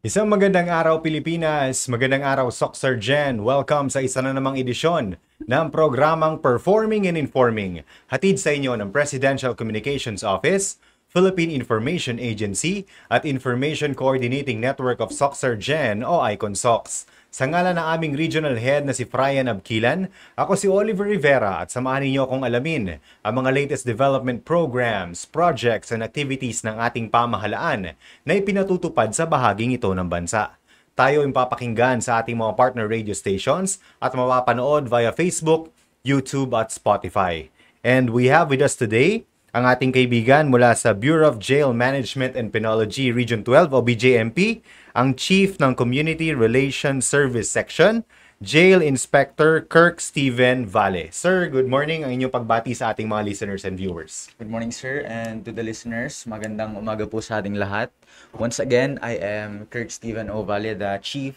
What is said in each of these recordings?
Isang magandang araw Pilipinas, magandang araw Soxergen. Welcome sa isa na namang edisyon ng programang Performing and Informing. Hatid sa inyo ng Presidential Communications Office, Philippine Information Agency at Information Coordinating Network of Soxergen o ICONSOX. Sa ngalan ng aming regional head na si Fryan Abquilan, ako si Oliver Rivera at samahan ninyo akong alamin ang mga latest development programs, projects and activities ng ating pamahalaan na ipinatutupad sa bahaging ito ng bansa. Tayo ay papakinggan sa ating mga partner radio stations at mapapanood via Facebook, YouTube at Spotify. And we have with us today ang ating kaibigan mula sa Bureau of Jail Management and Penology Region 12 o BJMP, ang Chief ng Community Relations Service Section, Jail Inspector Kirk Steven Valle. Sir, good morning. Ang inyong pagbati sa ating mga listeners and viewers. Good morning, sir, and to the listeners. Magandang umaga po sa ating lahat. Once again, I am Kirk Steven O. Valle, the Chief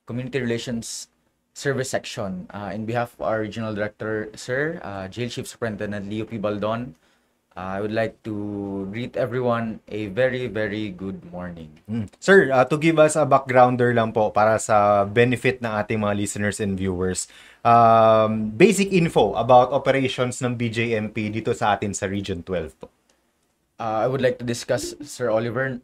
Community Relations Service Section. In behalf of our Regional Director, sir, Jail Chief Superintendent Leo P. Baldon, I would like to greet everyone a very, very good morning. Sir, to give us a backgrounder lang po para sa benefit ng ating mga listeners and viewers, basic info about operations ng BJMP dito sa atin sa Region 12 po. I would like to discuss, Sir Oliver,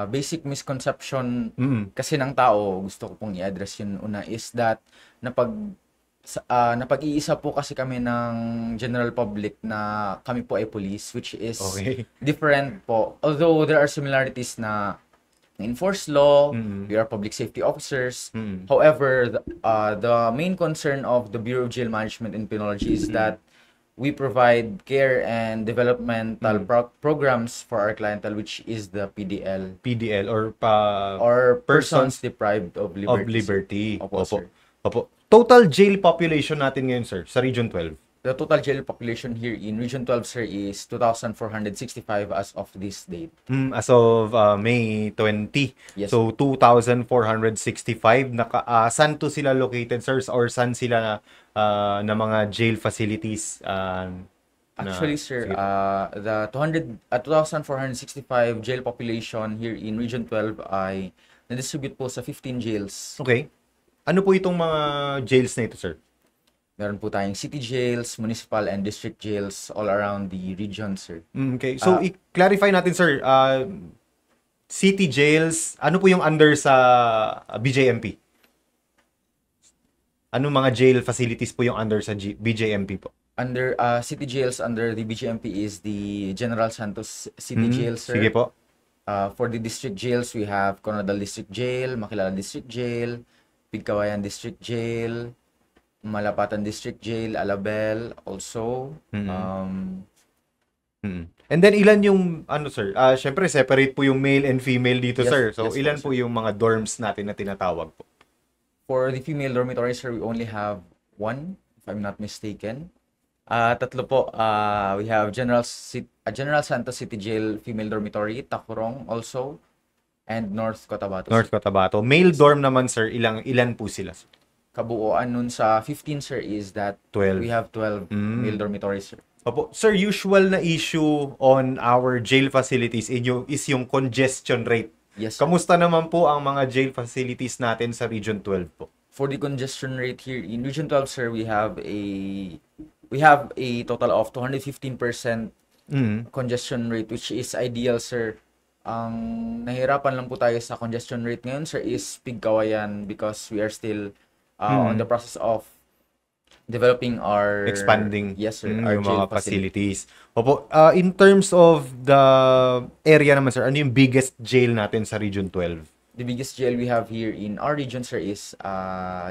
basic misconception kasi ng tao, gusto ko pong i-address yun una, is that napag-iisa po kasi kami ng general public na kami po ay police, which is different po. Although there are similarities na enforce law, we are public safety officers. However, the main concern of the Bureau of Jail Management and Penology is that we provide care and developmental programs for our clientele, which is the PDL. PDL or persons deprived of liberty. Of liberty. Opo, sir. Opo. Total jail population natin ngayon, sir, sa Region 12? The total jail population here in Region 12, sir, is 2,465 as of this date. As of May 20. Yes. So, 2,465. Saan to sila located, sir? Or saan sila na mga jail facilities? Actually, sir, the 2,465 jail population here in Region 12 ay na-distribute po sa 15 jails. Okay. Ano po itong mga jails na ito, sir? Meron po tayong city jails, municipal and district jails all around the region, sir. Okay. So, i-clarify natin, sir. City jails, ano po yung under sa BJMP? Ano mga jail facilities po yung under sa BJMP po? Under city jails under the BJMP is the General Santos City Jail, sir. Sige po. For the district jails, we have Coronadal District Jail, Makilala District Jail, Pigkawayan District Jail, Malapatan District Jail, Alabel also. And then ilan yung sir? Syempre separate po yung male and female dito, Yes, sir. So yes, ilan po, po yung mga dorms natin na tinatawag po? For the female dormitory, sir, we only have one, if I'm not mistaken. Tatlo po. We have General Santos City Jail Female Dormitory, Takurong also, and North Cotabato. North Cotabato. Male dorm naman, sir, ilan po sila, sir? Kabuuan nun sa 15, sir, is that 12. we have 12 male dormitories, sir. Opo. Sir, usual na issue on our jail facilities is yung congestion rate. Yes, sir. Kamusta naman po ang mga jail facilities natin sa Region 12 po? For the congestion rate here in Region 12, sir, we have a total of 215% congestion rate, which is ideal, sir. Ang nahirapan lang po tayo sa congestion rate ngayon, sir, is Pigkawayan because we are still on the process of developing our expanding yes, sir, yung our mga facilities. Opo, in terms of the area naman, sir, ano yung biggest jail natin sa Region 12? The biggest jail we have here in our region, sir, is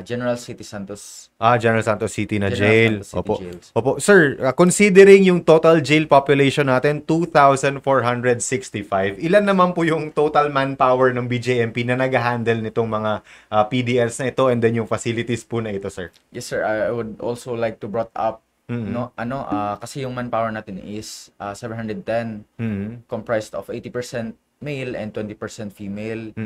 General City Santos. General Santos City na General jail. Santos City Opo. jails. Opo. Sir, considering yung total jail population natin, 2,465. Ilan naman po yung total manpower ng BJMP na nag-handle nitong mga PDLs na ito and then yung facilities po na ito, sir? Yes, sir. I would also like to brought up kasi yung manpower natin is 710 comprised of 80% male and 20% female.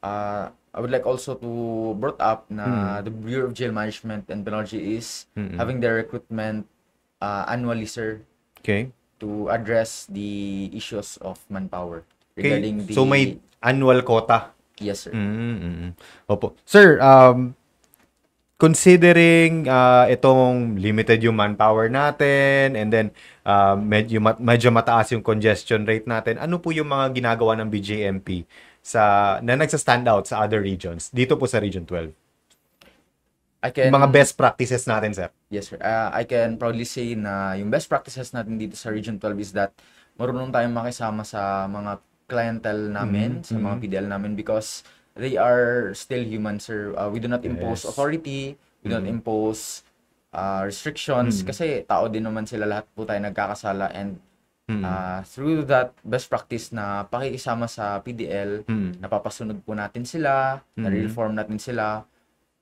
I would like also to brought up na the Bureau of Jail Management and Penology is having their recruitment annually, sir. Okay. To address the issues of manpower Okay. regarding the So may annual quota Yes, sir. Opo. Sir, considering itong limited yung manpower natin and then medyo mataas yung congestion rate natin, ano po yung mga ginagawa ng BJMP na nagsa-stand out sa other regions dito po sa Region 12? Yung mga best practices natin, sir. Yes, sir. I can proudly say na yung best practices natin dito sa Region 12 is that marunong tayong makisama sa mga clientele namin, sa mga PDL namin because they are still human, sir. We do not impose authority, we do not impose restrictions kasi tao din naman sila, lahat po tayo nagkakasala, and through that best practice na pakikisama sa PDL, napapasunod po natin sila, na-reform natin sila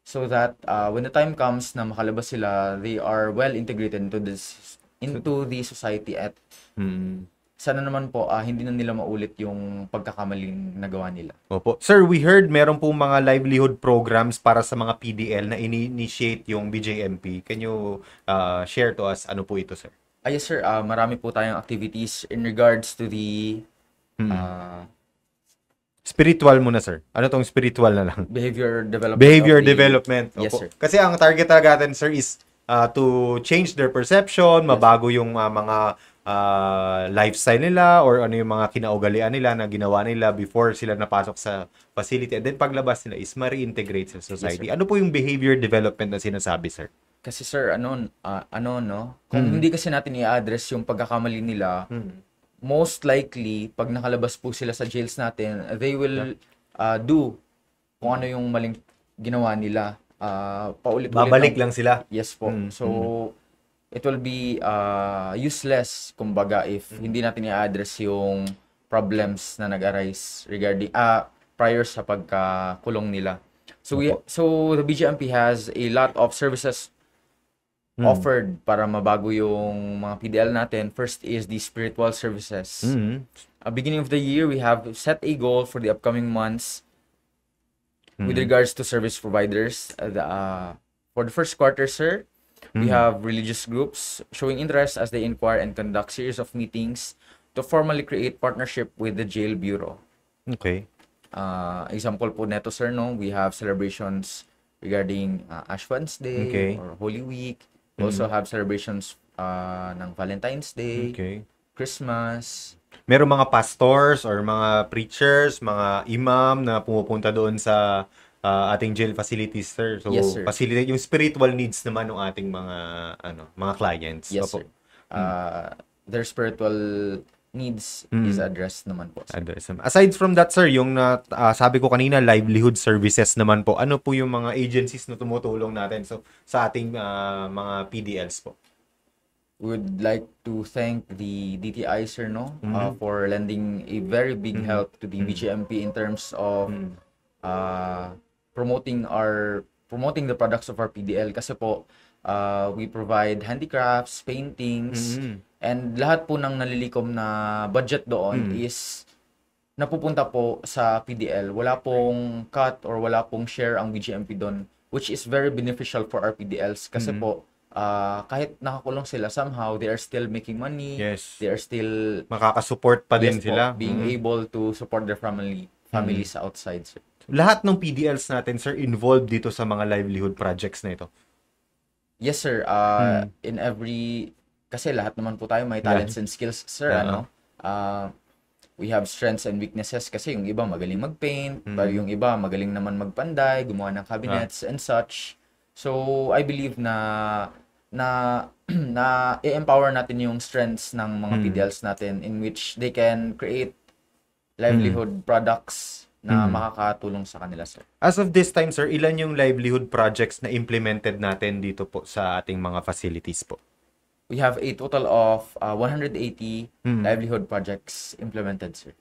so that when the time comes na makalabas sila, they are well integrated into the society at sana naman po hindi na nila maulit yung pagkakamaling nagawa nila. Opo. Sir, we heard meron po mga livelihood programs para sa mga PDL na ini-initiate yung BJMP. Can you share to us ano po ito, sir? Yes, sir. Marami po tayong activities in regards to the spiritual muna, sir. Ano tong spiritual na lang? Behavior development. Opo. Yes, sir. Kasi ang target talaga natin, sir, is to change their perception, mabago yung mga lifestyle nila or ano yung mga kinaugalian nila na ginawa nila before sila napasok sa facility, and then paglabas nila is ma-reintegrate sa society. Yes, ano po yung behavior development na sinasabi, sir? Kasi sir, kung hindi kasi natin i-address yung pagkakamali nila, most likely pag nakalabas po sila sa jails natin, they will do kung ano yung maling ginawa nila. Paulit-ulit babalik lang sila. Yes po. So it will be useless kumbaga if hindi natin i-address yung problems na nag-arise regarding prior sa pagkakulong nila. So so the BJMP has a lot of services offered para mabago yung mga PDL natin. First is the spiritual services. Beginning of the year, we have set a goal for the upcoming months with regards to service providers. For the first quarter, sir, we have religious groups showing interest as they inquire and conduct series of meetings to formally create partnership with the jail bureau. Okay. Example po neto, sir, no? We have celebrations regarding Ash Wednesday or Holy Week. We also have celebrations ng Valentine's Day, Christmas. Meron mga pastors or mga preachers, mga imam na pumupunta doon sa ating jail facilities, sir. So, yes, sir. Facilitate yung spiritual needs naman ng ating mga clients. Yes, sir. Their spiritual needs is addressed naman po, sir. Aside from that, sir, yung sabi ko kanina, livelihood services naman po, ano po yung mga agencies na tumutulong natin sa ating mga PDLs po? We would like to thank the DTI, sir, no, for lending a very big help to the BJMP in terms of promoting the products of our PDL kasi po we provide handicrafts, paintings, and lahat po ng nalilikom na budget doon is napupunta po sa PDL. Wala pong cut or wala pong share ang BJMP doon, which is very beneficial for our PDLs kasi po kahit nakakulong sila, somehow they are still making money. Yes. They are still makakasupport pa din sila. Being able to support their families outside, sir. Lahat ng PDLs natin, sir, involved dito sa mga livelihood projects na ito? Yes, sir. In every... Kasi lahat naman po tayo may talents and skills, sir. We have strengths and weaknesses kasi yung iba magaling mag-paint, pero yung iba magaling naman magpanday, gumawa ng cabinets and such. So, I believe na i-empower natin yung strengths ng mga PDLs natin in which they can create livelihood products na makakatulong sa kanila, sir. As of this time, sir, ilan yung livelihood projects na implemented natin dito po sa ating mga facilities po? We have a total of 180 livelihood projects implemented, sir.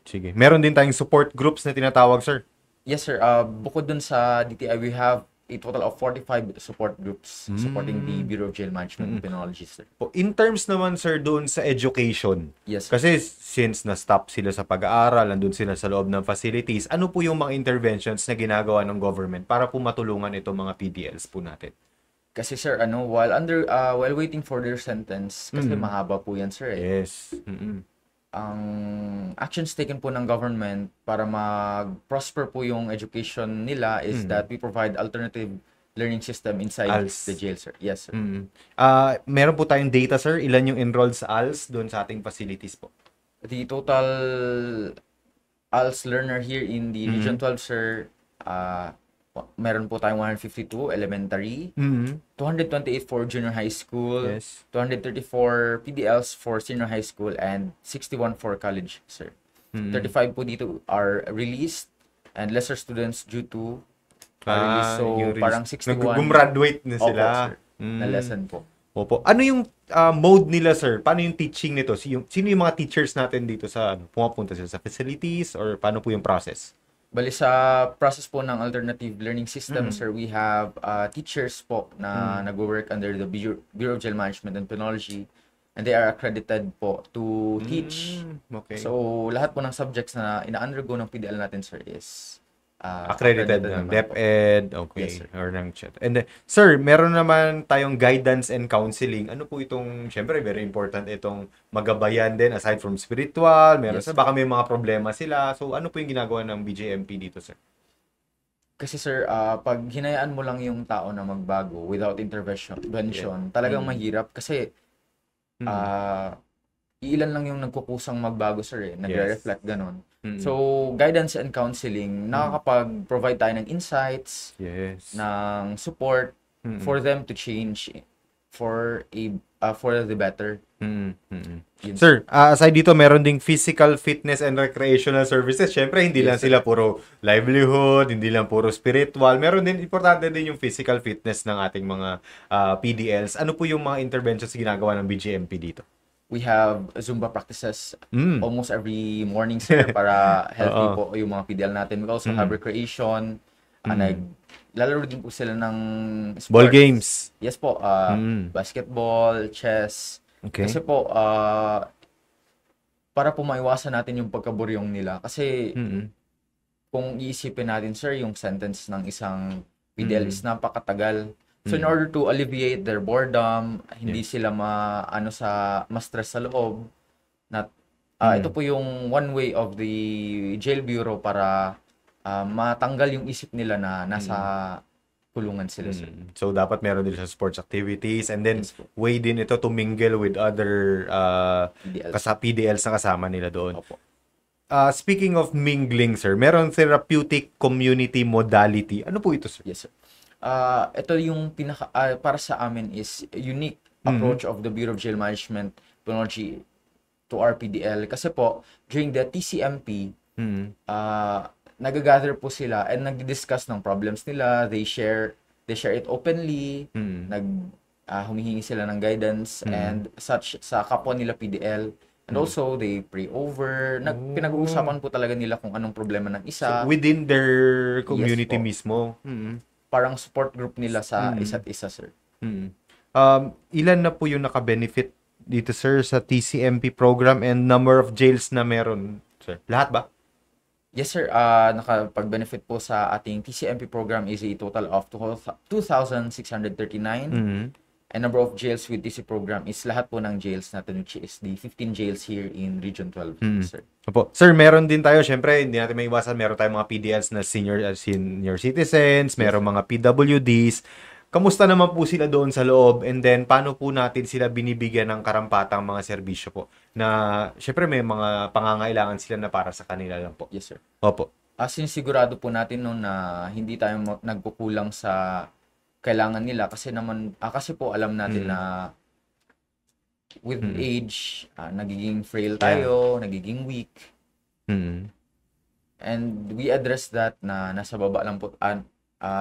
Sige. Meron din tayong support groups na tinatawag, sir? Yes, sir. Bukod dun sa DTI, we have a total of 45 support groups supporting the Bureau of Jail Management and Penology, sir. In terms naman, sir, doon sa education, yes, sir. Kasi since na-stop sila sa pag-aaral, nandun sila sa loob ng facilities, ano po yung mga interventions na ginagawa ng government para po matulungan itong mga PDLs po natin? Kasi sir, while waiting for their sentence, kasi mahaba po yan, sir. Yes. ang actions taken po ng government para mag-prosper po yung education nila is that we provide alternative learning system inside ALS. the jail, sir. Yes, sir. Meron po tayong data, sir. Ilan yung enrolled sa ALS doon sa ating facilities po? The total ALS learner here in the Region 12, sir, meron po tayong 152 elementary, 228 for junior high school, Yes. 234 PDLs for senior high school, and 61 for college, sir. 35 po dito are released and lesser students due to release. So, parang 61. Gumraduate na sila. Opo, sir. Na lesson po. Opo. Ano yung mode nila, sir? Paano yung teaching nito? Sino yung mga teachers natin dito sa pumapunta sila sa facilities or paano po yung process? Bali sa process po ng alternative learning system, sir, we have teachers po na nag-work under the Bureau of Jail Management and Penology, and they are accredited po to teach. Okay. So, lahat po ng subjects na ina-undergo ng PDL natin, sir, is accredited ng naman po. DepEd, okay, Yes, sir. or ng CHED. And sir, meron naman tayong guidance and counseling. Ano po itong, syempre, very important itong magabayan din aside from spiritual, meron Yes, baka may mga problema sila. So, ano po yung ginagawa ng BJMP dito, sir? Kasi sir, pag hinayaan mo lang yung tao na magbago without intervention, talagang mahirap kasi ilan lang yung nagkukusang magbago, sir, nagre-reflect ganon. So, guidance and counseling, nakakapag-provide tayo ng insights, Yes. ng support for them to change for the better. Yun. Sir, aside dito, meron ding physical fitness and recreational services. Syempre, hindi lang sila puro livelihood, hindi lang puro spiritual. Meron din, importante din yung physical fitness ng ating mga PDLs. Ano po yung mga interventions ginagawa ng BJMP dito? We have Zumba practices almost every morning, sir, para healthy po yung mga PDL natin. We also have recreation. Lalaro din po sila ng sports. Ball games. Yes po. Basketball, chess. Okay. Kasi po, para po maiwasan natin yung pagkaburyong nila. Kasi kung iisipin natin, sir, yung sentence ng isang PDL is napakatagal. So in order to alleviate their boredom, hindi sila ma-stress sa loob. Ito po yung one way of the jail bureau para matanggal yung isip nila na nasa kulungan sila, sir. So dapat meron din sa sports activities and then way din ito to mingle with other PDLs na kasama nila doon. Opo. Speaking of mingling, sir, meron therapeutic community modality. Ano po ito, sir? Yes, sir. Ito yung para sa amin is unique approach of the Bureau of Jail Management Penology to our PDL. Kasi po, during the TCMP, nag-gather po sila and nag-discuss ng problems nila. They share it openly. Humihingi sila ng guidance and such sa kapwa nila PDL. And also, they pray over. Pinag-uusapan po talaga nila kung anong problema ng isa. So, within their community mismo. Parang support group nila sa isa't isa, sir. Ilan na po yung naka-benefit dito, sir, sa TCMP program and number of jails na meron, sir? Lahat ba? Yes, sir. Nakapag-benefit po sa ating TCMP program is a total of 2,639. And number of jails with TC program is lahat po ng jails natin, which is the 15 jails here in Region 12, sir. Opo. Sir, meron din tayo, syempre, hindi natin maiwasan, meron tayong mga PDLs na senior citizens, meron mga PWDs. Kamusta naman po sila doon sa loob? And then, paano po natin sila binibigyan ng karampatang mga serbisyo po? Na, syempre, may mga pangangailangan sila na para sa kanila lang po. Yes, sir. Opo. Sinisigurado po natin no, na hindi tayo nagkukulang sa kailangan nila kasi po alam natin na with age nagiging frail tayo, nagiging weak. And we address that na nasa baba lang po,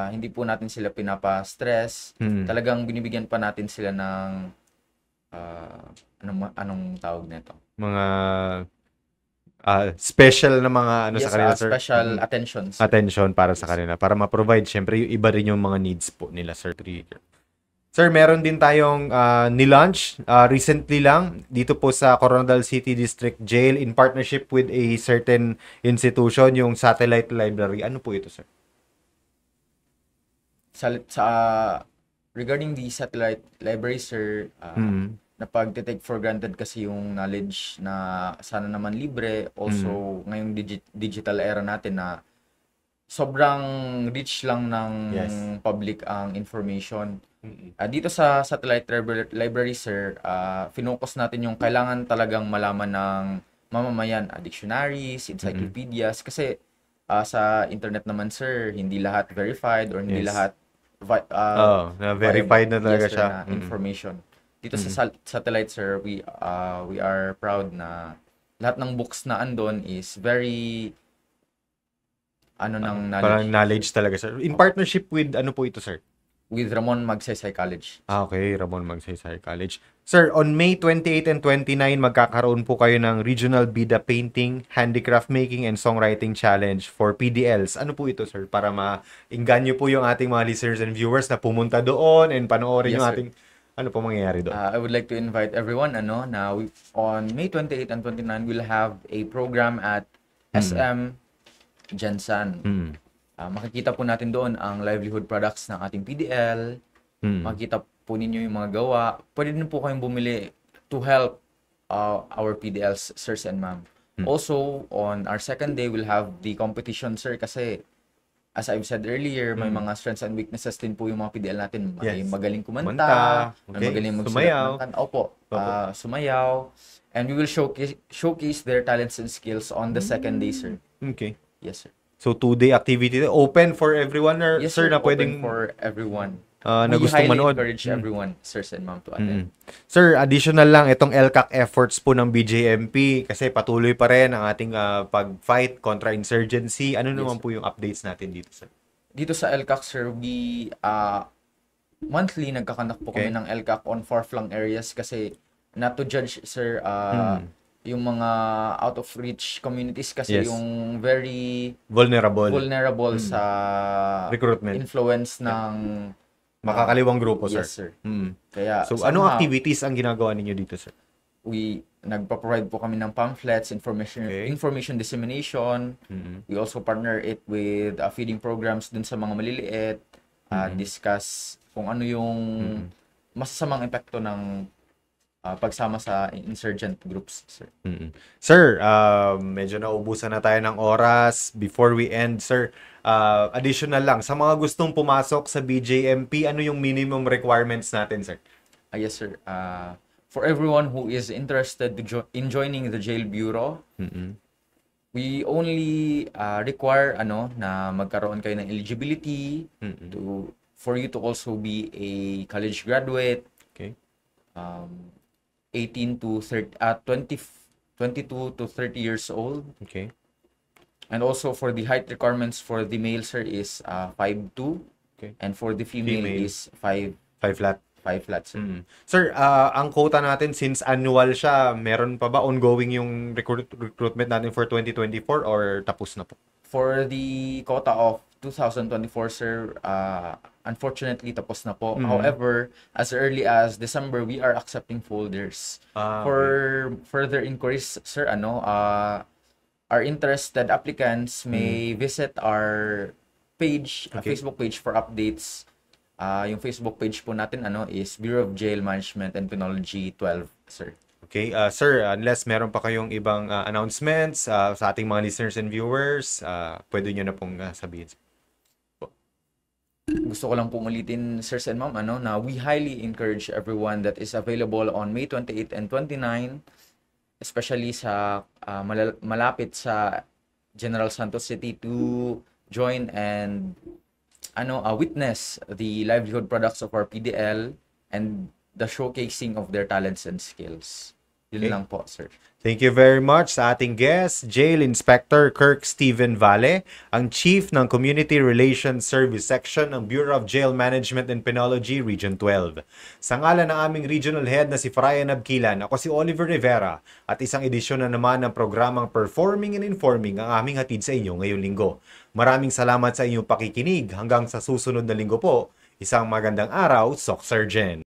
hindi po natin sila pinapa-stress. Talagang binibigyan pa natin sila ng anong tawag nito? Mga special na mga sa kanila, sir? Special attention. Sir. Attention para sa kanila. Para ma-provide, syempre, yung iba rin yung mga needs po nila, sir. Sir, meron din tayong ni-launch recently lang dito po sa Coronadal City District Jail in partnership with a certain institution, yung Satellite Library. Ano po ito, sir? Regarding the Satellite Library, sir, napag-take for granted kasi yung knowledge na sana naman libre. Also, ngayong digital era natin na sobrang rich lang ng public ang information. Dito sa Satellite Library, sir, finocus natin yung kailangan talagang malaman ng mamamayan, dictionaries, encyclopedias, kasi sa internet naman, sir, hindi lahat verified or hindi lahat verified na talaga siya. Na information. Dito sa Satellite, sir, we are proud na lahat ng books na andon is very knowledge. Parang knowledge talaga, sir. In partnership with ano po ito, sir? With Ramon Magsaysay College. Okay, Ramon Magsaysay College. Sir, on May 28 and 29, magkakaroon po kayo ng Regional Bida Painting, Handicraft Making, and Songwriting Challenge for PDLs. Ano po ito, sir? Para ma-inganyo po yung ating mga listeners and viewers na pumunta doon and panoorin yung ating... Ano po mangyayari doon? I would like to invite everyone na on May 28 and 29, we'll have a program at SM Jensan. Makikita po natin doon ang livelihood products ng ating PDL. Makikita po ninyo yung mga gawa. Pwede din po kayong bumili to help our PDLs, sirs and ma'am. Also, on our second day, we'll have the competition, sir, kasi as I've said earlier, may mga strengths and weaknesses din po yung mga PDL natin. May magaling kumanta, may magaling magsulat ng kanta. Opo, sumayaw. And we will showcase their talents and skills on the second day, sir. Okay. Yes, sir. So, 2-day activity. Open for everyone, or yes, sir, na pwedeng... Open for everyone. Na gustong manood. We highly encourage everyone, sirs and ma'am, to attend. Sir, additional lang itong LCAC efforts po ng BJMP kasi patuloy pa rin ang ating pag-fight contra insurgency. Ano naman po yung updates natin dito, sir? Dito sa LCAC, sir, we monthly nagkakandak po kami ng LCAC on far-flung areas kasi not to judge, sir, yung mga out of reach communities kasi yung very vulnerable sa recruitment influence ng makakaliwang grupo, sir. Yes, sir. Kaya so anong activities ang ginagawa ninyo dito, sir? We nagpo-provide po kami ng pamphlets, information dissemination. We also partner it with feeding programs dun sa mga maliliit, discuss kung ano yung masasamang epekto ng pagsama sa insurgent groups, sir. Sir, medyo naubusan na tayo ng oras. Before we end, sir, additional lang, sa mga gustong pumasok sa BJMP, ano yung minimum requirements natin, sir? Yes, sir. For everyone who is interested in joining the Jail Bureau, we only require na magkaroon kayo ng eligibility for you to also be a college graduate. Okay. 22 to 30 years old. Okay. And also for the height requirements for the male, sir, is 5'2". Okay. And for the female is 5 flat. 5 flat, sir. Sir, ang quota natin since annual siya, meron pa ba ongoing yung recruitment natin for 2024 or tapos na po? For the quota of 2024, sir, unfortunately, tapos na po. However, as early as December, we are accepting folders. For further inquiries, sir, our interested applicants may visit our page, Facebook page for updates. Yung Facebook page po natin is Bureau of Jail Management and Penology 12, sir. Okay, sir, unless meron pa kayong ibang announcements sa ating mga listeners and viewers, pwede nyo na pong sabihin. Gusto ko lang pong ulitin, sirs and ma'am, na we highly encourage everyone that is available on May 28 and 29, especially sa malapit sa General Santos City, to join and witness the livelihood products of our PDL and the showcasing of their talents and skills. Yun lang po, sir. Thank you very much sa ating guest, Jail Inspector Kirk Steven Valle, ang Chief ng Community Relations Service Section ng Bureau of Jail Management and Penology, Region 12. Sa ngalan ng aming Regional Head na si Frayan Abquilan, ako si Oliver Rivera at isang edisyon na naman ng programang Performing and Informing ang aming hatid sa inyo ngayong linggo. Maraming salamat sa inyong pakikinig. Hanggang sa susunod na linggo po, isang magandang araw, Soc Sergeant.